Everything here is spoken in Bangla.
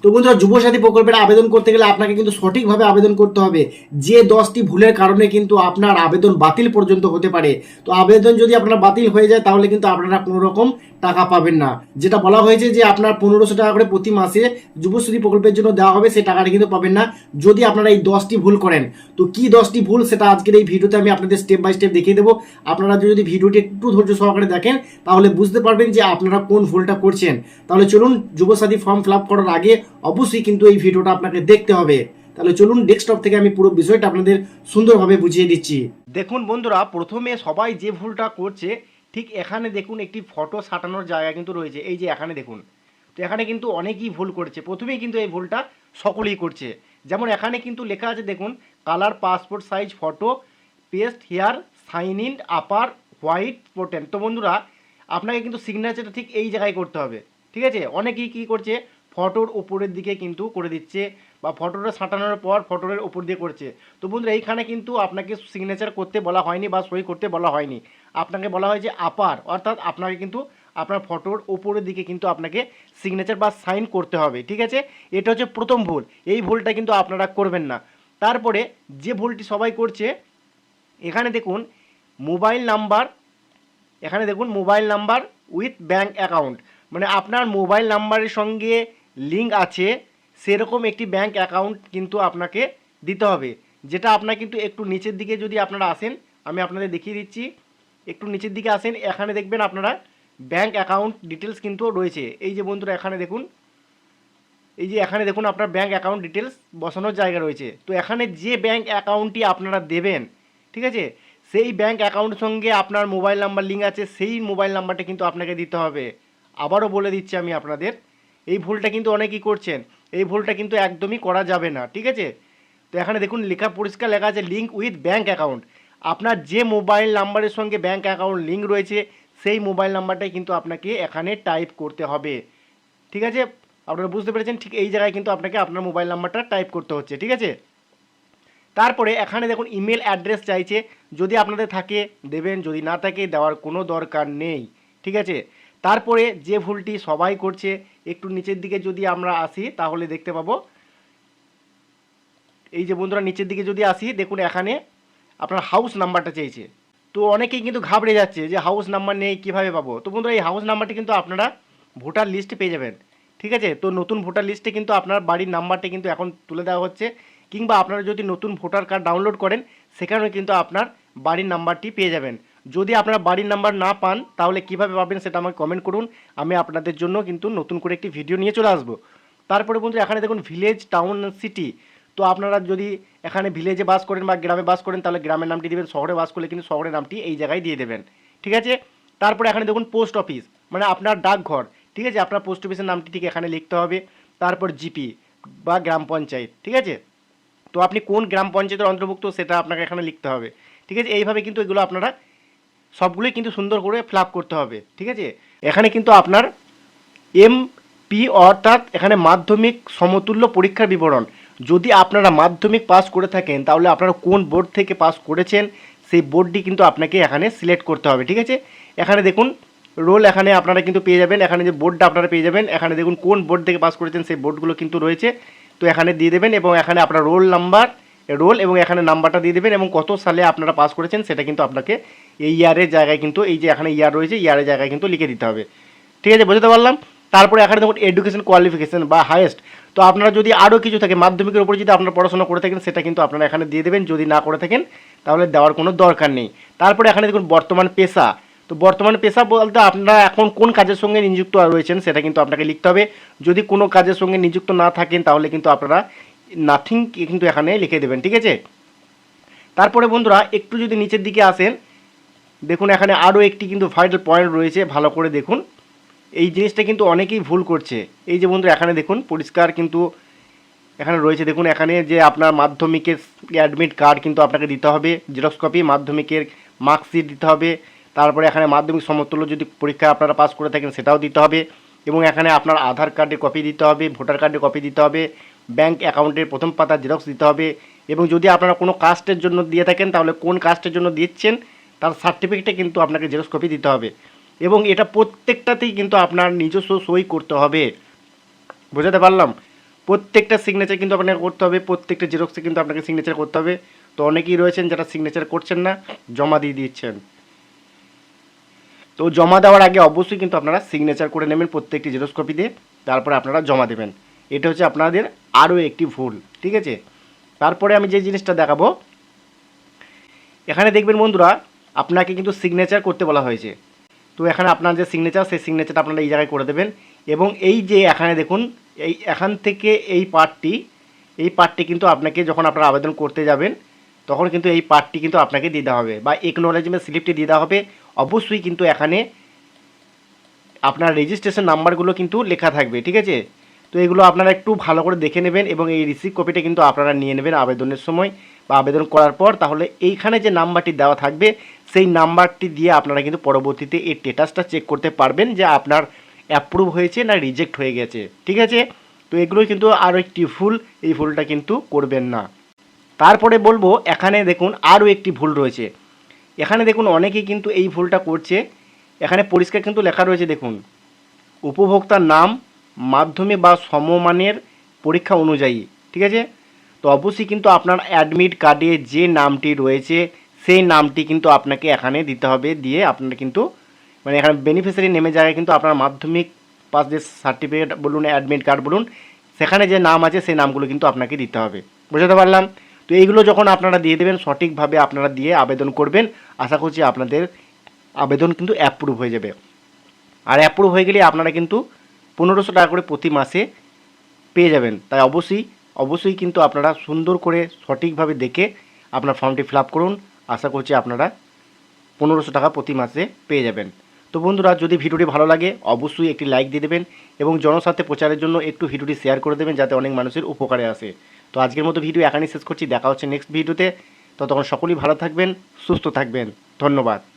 তো বন্ধুরা, যুবসাথী প্রকল্পের আবেদন করতে গেলে আপনাকে কিন্তু সঠিকভাবে আবেদন করতে হবে। যে 10টি ভুলের কারণে কিন্তু আপনার আবেদন বাতিল পর্যন্ত হতে পারে। তো আবেদন যদি আপনার বাতিল হয়ে যায় তাহলে কিন্তু আপনারা কোনো রকম টাকা পাবেন না। যেটা বলা হয়েছে যে আপনার 1500 টাকা করে প্রতি মাসে যুবশ্রী প্রকল্পের জন্য দেওয়া হবে, সেই টাকাটা কিন্তু পাবেন না যদি আপনারা এই 10টি ভুল করেন। তো কি 10টি ভুল সেটা আজকের এই ভিডিওতে আমি আপনাদের স্টেপ বাই স্টেপ দেখিয়ে দেবো। আপনারা যদি ভিডিওটি একটু ধৈর্য সহকারে দেখেন তাহলে বুঝতে পারবেন যে আপনারা কোন ভুলটা করছেন। তাহলে চলুন, যুবসাথী ফর্ম ফিল আপ করার আগে অবশ্যই কিন্তু এই ভিডিওটা আপনাকে দেখতে হবে। তাহলে চলুন, ডেস্কটপ থেকে আমি পুরো বিষয়টা আপনাদের সুন্দরভাবে বুঝিয়ে দিচ্ছি। দেখুন বন্ধুরা, প্রথমে সবাই যে ভুলটা করছে, ঠিক এখানে দেখুন একটি ফটো সাঁটানোর জায়গা কিন্তু রয়েছে। এই যে এখানে দেখুন, তো এখানে কিন্তু অনেকেই ভুল করছে। প্রথমেই কিন্তু এই ভুলটা সকলেই করছে। যেমন এখানে কিন্তু লেখা আছে দেখুন, colour passport size photo paste here sign in upper white portion. তো বন্ধুরা, আপনাকে কিন্তু সিগনেচারটা ঠিক এই জায়গায় করতে হবে। ঠিক আছে, অনেকেই কী করছে, ফটোর উপরের দিকে কিন্তু করে দিচ্ছে, বা ফটোটা সাঁটানোর পর ফটোর উপর দিয়ে করছে। তো বন্ধুরা, এইখানে কিন্তু আপনাকে সিগনেচার করতে বলা হয়নি বা সই করতে বলা হয়নি। আপনাকে বলা হয়েছে আপার, অর্থাৎ আপনাকে কিন্তু আপনার ফটোর উপরের দিকে কিন্তু আপনাকে সিগনেচার বা সাইন করতে হবে। ঠিক আছে, এটা হচ্ছে প্রথম ভুল। এই ভুলটা কিন্তু আপনারা করবেন না। তারপরে যে ভুলটি সবাই করছে, এখানে দেখুন মোবাইল নাম্বার, এখানে দেখুন mobile number with bank account, মানে আপনার মোবাইল নাম্বারের সঙ্গে লিঙ্ক আছে সেরকম একটি ব্যাঙ্ক অ্যাকাউন্ট কিন্তু আপনাকে দিতে হবে। যেটা আপনার কিন্তু একটু নিচের দিকে যদি আপনারা আসেন, আমি আপনাদের দেখিয়ে দিচ্ছি, একটু নিচের দিকে আসেন, এখানে দেখবেন আপনারা ব্যাঙ্ক অ্যাকাউন্ট ডিটেলস কিন্তু রয়েছে। এই যে বন্ধুরা এখানে দেখুন, এই যে এখানে দেখুন আপনার ব্যাঙ্ক অ্যাকাউন্ট ডিটেলস বসানোর জায়গা রয়েছে। তো এখানে যে ব্যাঙ্ক অ্যাকাউন্টটি আপনারা দেবেন, ঠিক আছে, সেই ব্যাঙ্ক অ্যাকাউন্টের সঙ্গে আপনার মোবাইল নাম্বার লিঙ্ক আছে, সেই মোবাইল নাম্বারটা কিন্তু আপনাকে দিতে হবে। আবারও বলে দিচ্ছি আমি আপনাদের, এই ভুলটা কিন্তু অনেকেই করছেন। এই ভুলটা কিন্তু একদমই করা যাবে না। ঠিক আছে, তো এখানে দেখুন লেখা পরিষ্কার লেখা আছে লিঙ্ক উইথ ব্যাঙ্ক অ্যাকাউন্ট। আপনার যে মোবাইল নাম্বারের সঙ্গে ব্যাঙ্ক অ্যাকাউন্ট লিঙ্ক রয়েছে সেই মোবাইল নাম্বারটাই কিন্তু আপনাকে এখানে টাইপ করতে হবে। ঠিক আছে, আপনারা বুঝতে পেরেছেন, ঠিক এই জায়গায় কিন্তু আপনাকে আপনার মোবাইল নাম্বারটা টাইপ করতে হচ্ছে। ঠিক আছে, তারপরে এখানে দেখুন ইমেল অ্যাড্রেস চাইছে, যদি আপনাদের থাকে দেবেন, যদি না থাকে দেওয়ার কোনো দরকার নেই। ঠিক আছে, তারপরে যে ভুলটি সবাই করছে, একটু নিচের দিকে যদি আমরা আসি তাহলে দেখতে পাবো, এই যে বন্ধুরা নিচের দিকে যদি আসি দেখুন এখানে আপনার হাউস নাম্বারটা চেয়েছে। তো অনেকেই কিন্তু ঘাবড়ে যাচ্ছে যে হাউস নাম্বার নেই, কীভাবে পাবো। তো বন্ধুরা, এই হাউস নাম্বারটি কিন্তু আপনারা ভোটার লিস্টে পেয়ে যাবেন। ঠিক আছে, তো নতুন ভোটার লিস্টে কিন্তু আপনার বাড়ির নাম্বারটা কিন্তু এখন তুলে দেওয়া হচ্ছে, কিংবা আপনারা যদি নতুন ভোটার কার্ড ডাউনলোড করেন সেখানেও কিন্তু আপনার বাড়ির নাম্বারটি পেয়ে যাবেন। যদি আপনারা বাড়ির নাম্বার না পান তাহলে কিভাবে পাবেন সেটা আমাকে কমেন্ট করুন, আমি আপনাদের জন্য কিন্তু নতুন করে একটি ভিডিও নিয়ে চলে আসবো। তারপরে বন্ধু এখানে দেখুন ভিলেজ, টাউন, সিটি। তো আপনারা যদি এখানে ভিলেজে বাস করেন বা গ্রামে বাস করেন তাহলে গ্রামের নামটি দেবেন, শহরে বাস করলে কিন্তু শহরের নামটি এই জায়গায় দিয়ে দেবেন। ঠিক আছে, তারপরে এখানে দেখুন পোস্ট অফিস, মানে আপনার ডাকঘর। ঠিক আছে, আপনার পোস্ট অফিসের নামটি ঠিক এখানে লিখতে হবে। তারপর জিপি বা গ্রাম পঞ্চায়েত। ঠিক আছে, তো আপনি কোন গ্রাম পঞ্চায়েতের অন্তর্ভুক্ত সেটা আপনাকে এখানে লিখতে হবে। ঠিক আছে, এইভাবে কিন্তু এগুলো আপনারা সবগুলোই কিন্তু সুন্দর করে ফিল আপ করতে হবে। ঠিক আছে, এখানে কিন্তু আপনার এমপি, অর্থাৎ এখানে মাধ্যমিক সমতুল্য পরীক্ষার বিবরণ। যদি আপনারা মাধ্যমিক পাস করে থাকেন তাহলে আপনারা কোন বোর্ড থেকে পাস করেছেন সেই বোর্ডটি কিন্তু আপনাকে এখানে সিলেক্ট করতে হবে। ঠিক আছে, এখানে দেখুন রোল এখানে আপনারা কিন্তু পেয়ে যাবেন, এখানে যে বোর্ডটা আপনারা পেয়ে যাবেন, এখানে দেখুন কোন বোর্ড থেকে পাস করেছেন সেই বোর্ডগুলো কিন্তু রয়েছে। তো এখানে দিয়ে দেবেন এবং এখানে আপনার রোল নাম্বার, রোল এবং এখানে নাম্বারটা দিয়ে দেবেন এবং কত সালে আপনারা পাস করেছেন সেটা কিন্তু আপনাকে এই ইয়ারের জায়গায় কিন্তু, এই যে এখানে ইয়ার রয়েছে ইয়ারের জায়গায় কিন্তু লিখে দিতে হবে। ঠিক আছে, বুঝতে পারলাম। তারপরে এখানে দেখুন এডুকেশন কোয়ালিফিকেশন বা হাইয়েস্ট। তো আপনারা যদি আরও কিছু থাকে মাধ্যমিকের উপরে যদি আপনারা পড়াশোনা করে থাকেন সেটা কিন্তু আপনারা এখানে দিয়ে দেবেন, যদি না করে থাকেন তাহলে দেওয়ার কোনো দরকার নেই। তারপরে এখানে দেখুন বর্তমান পেশা। তো বর্তমান পেশা বলতে আপনারা এখন কোন কাজের সঙ্গে নিযুক্ত রয়েছেন সেটা কিন্তু আপনাকে লিখতে হবে। যদি কোনো কাজের সঙ্গে নিযুক্ত না থাকেন তাহলে কিন্তু আপনারা নাথিং কিন্তু এখানে লিখে দেবেন। ঠিক আছে, তারপরে বন্ধুরা একটু যদি নিচের দিকে আসেন দেখুন এখানে আরও একটি কিন্তু ভাইটাল পয়েন্ট রয়েছে, ভালো করে দেখুন। এই জিনিসটা কিন্তু অনেকেই ভুল করছে। এই যে বন্ধুরা এখানে দেখুন পরিষ্কার কিন্তু এখানে রয়েছে, দেখুন এখানে যে আপনার মাধ্যমিকের অ্যাডমিট কার্ড কিন্তু আপনাকে দিতে হবে, জেরক্স কপি, মাধ্যমিকের মার্কশিট দিতে হবে। তারপরে এখানে মাধ্যমিক সমতুল্য যদি পরীক্ষা আপনারা পাস করে থাকেন সেটাও দিতে হবে, এবং এখানে আপনার আধার কার্ডের কপি দিতে হবে, ভোটার কার্ডের কপি দিতে হবে, ব্যাঙ্ক অ্যাকাউন্টের প্রথম পাতা জেরক্স দিতে হবে, এবং যদি আপনারা কোনো কাস্টের জন্য দিয়ে থাকেন তাহলে কোন কাস্টের জন্য দিচ্ছেন তার সার্টিফিকেটে কিন্তু আপনাকে জেরক্স কপি দিতে হবে, এবং এটা প্রত্যেকটাতেই কিন্তু আপনার নিজস্ব সই করতে হবে। বোঝাতে পারলাম? প্রত্যেকটা সিগনেচার কিন্তু আপনাকে করতে হবে, প্রত্যেকটা জেরক্সে কিন্তু আপনাকে সিগনেচার করতে হবে। তো অনেকেই রয়েছেন যারা সিগনেচার করছেন না, জমা দিয়ে দিচ্ছেন। তো জমা দেওয়ার আগে অবশ্যই কিন্তু আপনারা সিগনেচার করে নেবেন প্রত্যেকটি জেরক্স কপি দিয়ে, তারপরে আপনারা জমা দেবেন। এটা হচ্ছে আপনাদের আরও একটি ভুল, ঠিক আছে। তারপরে আমি যে জিনিসটা দেখাবো, এখানে দেখবেন বন্ধুরা আপনাকে কিন্তু সিগনেচার করতে বলা হয়েছে। তো এখানে আপনার যে সিগনেচার, সেই সিগনেচারটা আপনারা এই জায়গায় করে দেবেন। এবং এই যে এখানে দেখুন, এই এখান থেকে এই পার্টটি কিন্তু আপনাকে যখন আপনারা আবেদন করতে যাবেন তখন কিন্তু এই পার্টটি কিন্তু আপনাকে দিতে হবে, বা একনোলেজমেন্ট স্লিপটি দিতে হবে। অবশ্যই কিন্তু এখানে আপনার রেজিস্ট্রেশন নাম্বারগুলো কিন্তু লেখা থাকবে, ঠিক আছে। তো এগুলো আপনারা একটু ভালো করে দেখে নেবেন, এবং এই রিসিপ্ট কপিটা কিন্তু আপনারা নিয়ে নেবেন আবেদনের সময় বা আবেদন করার পর। তাহলে এইখানে যে নাম্বারটি দেওয়া থাকবে সেই নাম্বারটি দিয়ে আপনারা কিন্তু পরবর্তীতে এই স্ট্যাটাসটা চেক করতে পারবেন যে আপনার অ্যাপ্রুভ হয়েছে না রিজেক্ট হয়ে গেছে, ঠিক আছে। তো এগুলোই কিন্তু আরও একটি ভুল, এই ভুলটা কিন্তু করবেন না। তারপরে বলবো, এখানে দেখুন আরও একটি ভুল রয়েছে। এখানে দেখুন অনেকেই কিন্তু এই ভুলটা করছে। এখানে পরিষ্কার কিন্তু লেখা রয়েছে, দেখুন, উপভোক্তার নাম মাধ্যমিক বা সমমানের পরীক্ষা অনুযায়ী, ঠিক আছে। তো অবশ্যই কিন্তু আপনার অ্যাডমিট কার্ডে যে নামটি রয়েছে সেই নামটি কিন্তু আপনাকে এখানে দিতে হবে। দিয়ে আপনারা কিন্তু মানে এখানে বেনিফিশিয়ারি নেমে জায়গায় কিন্তু আপনার মাধ্যমিক পাস যে সার্টিফিকেট বলুন, অ্যাডমিট কার্ড বলুন, সেখানে যে নাম আছে সেই নামগুলো কিন্তু আপনাকে দিতে হবে। বুঝতে পারলাম? তো এইগুলো যখন আপনারা দিয়ে দেবেন, সঠিকভাবে আপনারা দিয়ে আবেদন করবেন, আশা করছি আপনাদের আবেদন কিন্তু অ্যাপ্রুভ হয়ে যাবে। আর অ্যাপ্রুভ হয়ে গেলে আপনারা কিন্তু 1500 টাকা করে প্রতি মাসে পেয়ে যাবেন। তাই অবশ্যই কিন্তু আপনারা সুন্দর করে সঠিকভাবে দেখে আপনার ফর্মটি ফিল আপ করুন। আশা করছি আপনারা 1500 টাকা প্রতি মাসে পেয়ে যাবেন। তো বন্ধুরা, যদি ভিডিওটি ভালো লাগে অবশ্যই একটি লাইক দিয়ে দেবেন, এবং জনস্বার্থে প্রচারের জন্য একটু ভিডিওটি শেয়ার করে দেবেন যাতে অনেক মানুষের উপকারে আসে। তো আজকের মতো ভিডিও এখানেই শেষ করছি, দেখা হচ্ছে নেক্সট ভিডিওতে। ততক্ষণ সকলেই ভালো থাকবেন, সুস্থ থাকবেন। ধন্যবাদ।